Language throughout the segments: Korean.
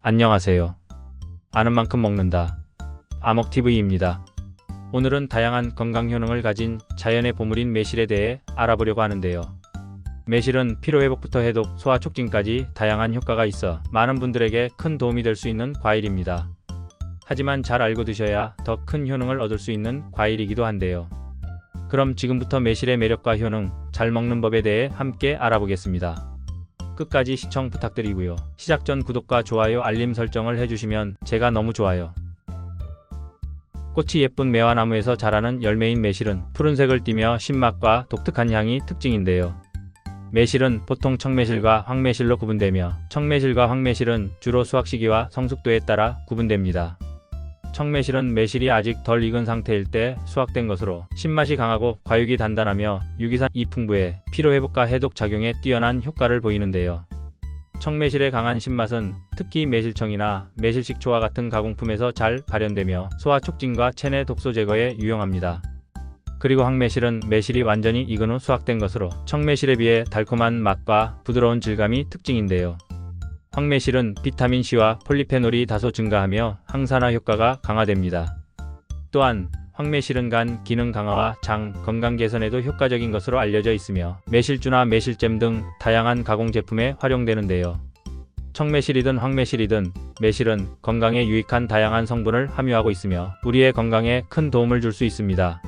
안녕하세요. 아는 만큼 먹는다. 아먹TV입니다. 오늘은 다양한 건강 효능을 가진 자연의 보물인 매실에 대해 알아보려고 하는데요. 매실은 피로회복부터 해독, 소화 촉진까지 다양한 효과가 있어 많은 분들에게 큰 도움이 될 수 있는 과일입니다. 하지만 잘 알고 드셔야 더 큰 효능을 얻을 수 있는 과일이기도 한데요. 그럼 지금부터 매실의 매력과 효능, 잘 먹는 법에 대해 함께 알아보겠습니다. 끝까지 시청 부탁드리고요. 시작 전 구독과 좋아요, 알림 설정을 해주시면 제가 너무 좋아요. 꽃이 예쁜 매화나무에서 자라는 열매인 매실은 푸른색을 띠며 신맛과 독특한 향이 특징인데요. 매실은 보통 청매실과 황매실로 구분되며 청매실과 황매실은 주로 수확 시기와 성숙도에 따라 구분됩니다. 청매실은 매실이 아직 덜 익은 상태일 때 수확된 것으로 신맛이 강하고 과육이 단단하며 유기산이 풍부해 피로회복과 해독 작용에 뛰어난 효과를 보이는데요. 청매실의 강한 신맛은 특히 매실청이나 매실식초와 같은 가공품에서 잘 발현되며 소화 촉진과 체내 독소 제거에 유용합니다. 그리고 황매실은 매실이 완전히 익은 후 수확된 것으로 청매실에 비해 달콤한 맛과 부드러운 질감이 특징인데요. 황매실은 비타민C와 폴리페놀이 다소 증가하며 항산화 효과가 강화됩니다. 또한 황매실은 간 기능 강화와 장 건강 개선에도 효과적인 것으로 알려져 있으며 매실주나 매실잼 등 다양한 가공 제품에 활용되는데요. 청매실이든 황매실이든 매실은 건강에 유익한 다양한 성분을 함유하고 있으며 우리의 건강에 큰 도움을 줄 수 있습니다.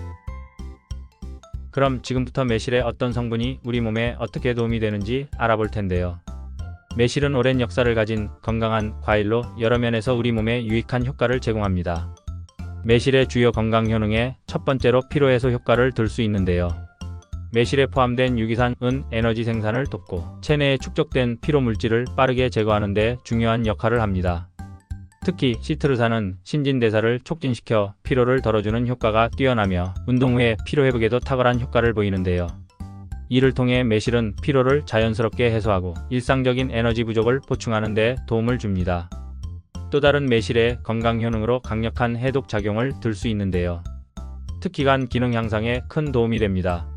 그럼 지금부터 매실의 어떤 성분이 우리 몸에 어떻게 도움이 되는지 알아볼 텐데요. 매실은 오랜 역사를 가진 건강한 과일로 여러 면에서 우리 몸에 유익한 효과를 제공합니다. 매실의 주요 건강 효능에 첫 번째로 피로해소 효과를 들 수 있는데요. 매실에 포함된 유기산은 에너지 생산을 돕고 체내에 축적된 피로 물질을 빠르게 제거하는 데 중요한 역할을 합니다. 특히 시트르산은 신진대사를 촉진시켜 피로를 덜어주는 효과가 뛰어나며 운동 후에 피로회복에도 탁월한 효과를 보이는데요. 이를 통해 매실은 피로를 자연스럽게 해소하고 일상적인 에너지 부족을 보충하는 데 도움을 줍니다. 또 다른 매실의 건강 효능으로 강력한 해독 작용을 들 수 있는데요. 특히 간 기능 향상에 큰 도움이 됩니다.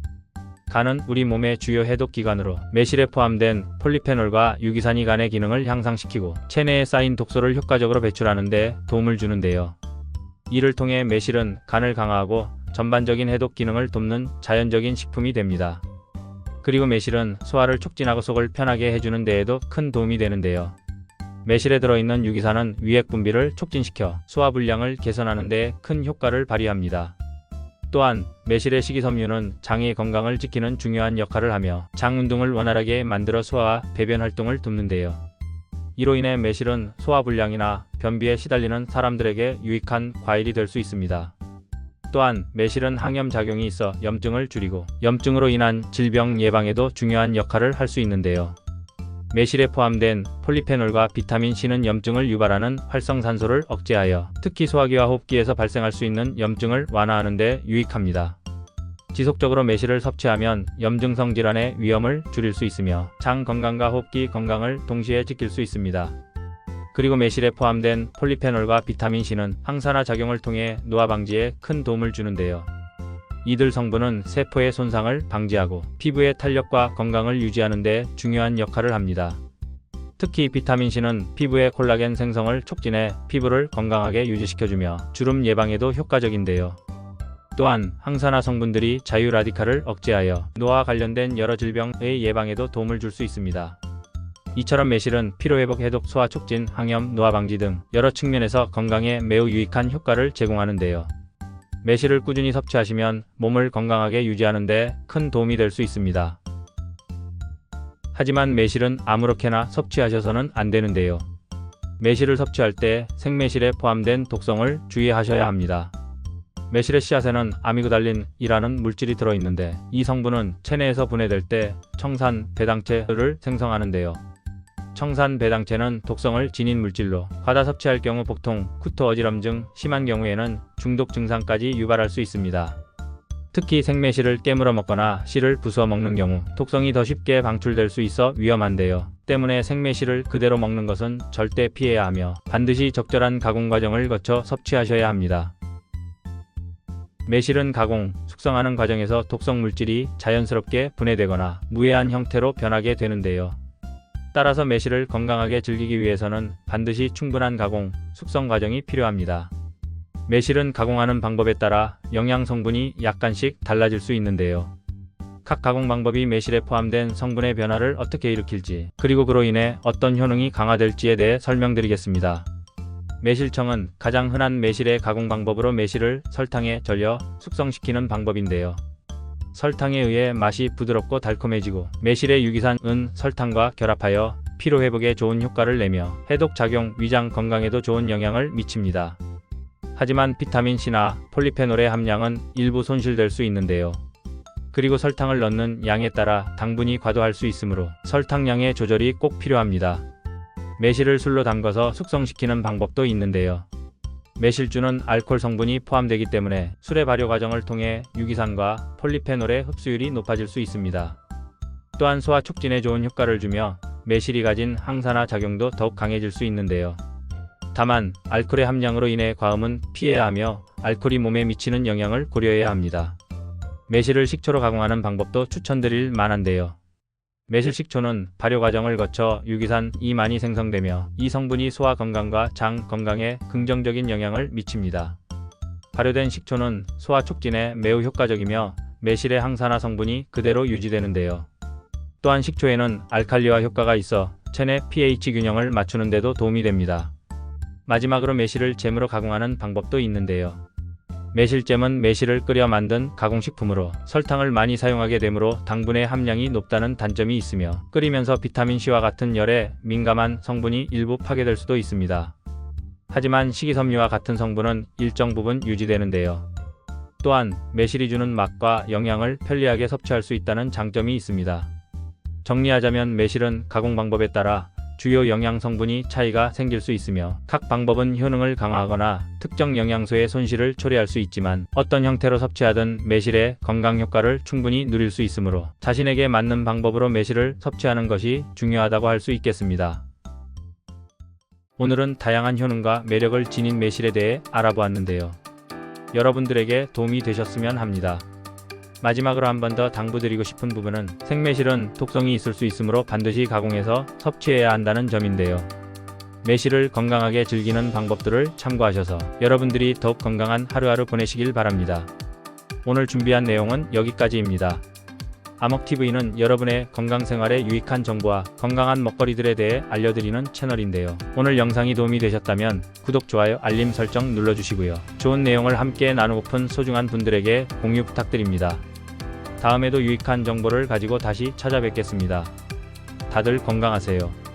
간은 우리 몸의 주요 해독 기관으로 매실에 포함된 폴리페놀과 유기산이 간의 기능을 향상시키고 체내에 쌓인 독소를 효과적으로 배출하는 데 도움을 주는데요. 이를 통해 매실은 간을 강화하고 전반적인 해독 기능을 돕는 자연적인 식품이 됩니다. 그리고 매실은 소화를 촉진하고 속을 편하게 해주는 데에도 큰 도움이 되는데요. 매실에 들어있는 유기산은 위액 분비를 촉진시켜 소화 불량을 개선하는 데 큰 효과를 발휘합니다. 또한 매실의 식이섬유는 장의 건강을 지키는 중요한 역할을 하며 장 운동을 원활하게 만들어 소화와 배변 활동을 돕는데요. 이로 인해 매실은 소화 불량이나 변비에 시달리는 사람들에게 유익한 과일이 될 수 있습니다. 또한 매실은 항염 작용이 있어 염증을 줄이고 염증으로 인한 질병 예방에도 중요한 역할을 할 수 있는데요. 매실에 포함된 폴리페놀과 비타민C는 염증을 유발하는 활성산소를 억제하여 특히 소화기와 호흡기에서 발생할 수 있는 염증을 완화하는 데 유익합니다. 지속적으로 매실을 섭취하면 염증성 질환의 위험을 줄일 수 있으며 장 건강과 호흡기 건강을 동시에 지킬 수 있습니다. 그리고 매실에 포함된 폴리페놀과 비타민C는 항산화 작용을 통해 노화 방지에 큰 도움을 주는데요. 이들 성분은 세포의 손상을 방지하고 피부의 탄력과 건강을 유지하는 데 중요한 역할을 합니다. 특히 비타민C는 피부의 콜라겐 생성을 촉진해 피부를 건강하게 유지시켜주며 주름 예방에도 효과적인데요. 또한 항산화 성분들이 자유 라디칼을 억제하여 노화와 관련된 여러 질병의 예방에도 도움을 줄 수 있습니다. 이처럼 매실은 피로회복, 해독, 소화 촉진, 항염, 노화 방지 등 여러 측면에서 건강에 매우 유익한 효과를 제공하는데요. 매실을 꾸준히 섭취하시면 몸을 건강하게 유지하는 데 큰 도움이 될 수 있습니다. 하지만 매실은 아무렇게나 섭취하셔서는 안 되는데요. 매실을 섭취할 때 생매실에 포함된 독성을 주의하셔야 합니다. 매실의 씨앗에는 아미그달린이라는 물질이 들어있는데 이 성분은 체내에서 분해될 때 청산 배당체를 생성하는데요. 청산 배당체는 독성을 지닌 물질로 과다 섭취할 경우 복통, 구토, 어지럼증, 심한 경우에는 중독 증상까지 유발할 수 있습니다. 특히 생매실을 깨물어 먹거나 씨를 부수어 먹는 경우 독성이 더 쉽게 방출될 수 있어 위험한데요. 때문에 생매실을 그대로 먹는 것은 절대 피해야 하며 반드시 적절한 가공 과정을 거쳐 섭취하셔야 합니다. 매실은 가공, 숙성하는 과정에서 독성 물질이 자연스럽게 분해되거나 무해한 형태로 변하게 되는데요. 따라서 매실을 건강하게 즐기기 위해서는 반드시 충분한 가공, 숙성 과정이 필요합니다. 매실은 가공하는 방법에 따라 영양 성분이 약간씩 달라질 수 있는데요. 각 가공 방법이 매실에 포함된 성분의 변화를 어떻게 일으킬지, 그리고 그로 인해 어떤 효능이 강화될지에 대해 설명드리겠습니다. 매실청은 가장 흔한 매실의 가공 방법으로 매실을 설탕에 절여 숙성시키는 방법인데요. 설탕에 의해 맛이 부드럽고 달콤해지고 매실의 유기산, 설탕과 결합하여 피로회복에 좋은 효과를 내며 해독작용, 위장 건강에도 좋은 영향을 미칩니다. 하지만 비타민C나 폴리페놀의 함량은 일부 손실될 수 있는데요. 그리고 설탕을 넣는 양에 따라 당분이 과도할 수 있으므로 설탕량의 조절이 꼭 필요합니다. 매실을 술로 담가서 숙성시키는 방법도 있는데요. 매실주는 알코올 성분이 포함되기 때문에 술의 발효 과정을 통해 유기산과 폴리페놀의 흡수율이 높아질 수 있습니다. 또한 소화 촉진에 좋은 효과를 주며 매실이 가진 항산화 작용도 더욱 강해질 수 있는데요. 다만 알코올의 함량으로 인해 과음은 피해야 하며 알코올이 몸에 미치는 영향을 고려해야 합니다. 매실을 식초로 가공하는 방법도 추천드릴 만한데요. 매실 식초는 발효 과정을 거쳐 유기산이 많이 생성되며 이 성분이 소화 건강과 장 건강에 긍정적인 영향을 미칩니다. 발효된 식초는 소화 촉진에 매우 효과적이며 매실의 항산화 성분이 그대로 유지되는데요. 또한 식초에는 알칼리화 효과가 있어 체내 pH 균형을 맞추는 데도 도움이 됩니다. 마지막으로 매실을 잼으로 가공하는 방법도 있는데요. 매실잼은 매실을 끓여 만든 가공식품으로 설탕을 많이 사용하게 되므로 당분의 함량이 높다는 단점이 있으며 끓이면서 비타민C와 같은 열에 민감한 성분이 일부 파괴될 수도 있습니다. 하지만 식이섬유와 같은 성분은 일정 부분 유지되는데요. 또한 매실이 주는 맛과 영양을 편리하게 섭취할 수 있다는 장점이 있습니다. 정리하자면 매실은 가공 방법에 따라 주요 영양 성분이 차이가 생길 수 있으며 각 방법은 효능을 강화하거나 특정 영양소의 손실을 초래할 수 있지만 어떤 형태로 섭취하든 매실의 건강 효과를 충분히 누릴 수 있으므로 자신에게 맞는 방법으로 매실을 섭취하는 것이 중요하다고 할 수 있겠습니다. 오늘은 다양한 효능과 매력을 지닌 매실에 대해 알아보았는데요. 여러분들에게 도움이 되셨으면 합니다. 마지막으로 한 번 더 당부드리고 싶은 부분은 생매실은 독성이 있을 수 있으므로 반드시 가공해서 섭취해야 한다는 점인데요. 매실을 건강하게 즐기는 방법들을 참고하셔서 여러분들이 더욱 건강한 하루하루 보내시길 바랍니다. 오늘 준비한 내용은 여기까지입니다. 아먹TV는 여러분의 건강생활에 유익한 정보와 건강한 먹거리들에 대해 알려드리는 채널인데요. 오늘 영상이 도움이 되셨다면 구독, 좋아요, 알림 설정 눌러주시고요. 좋은 내용을 함께 나누고픈 소중한 분들에게 공유 부탁드립니다. 다음에도 유익한 정보를 가지고 다시 찾아뵙겠습니다. 다들 건강하세요.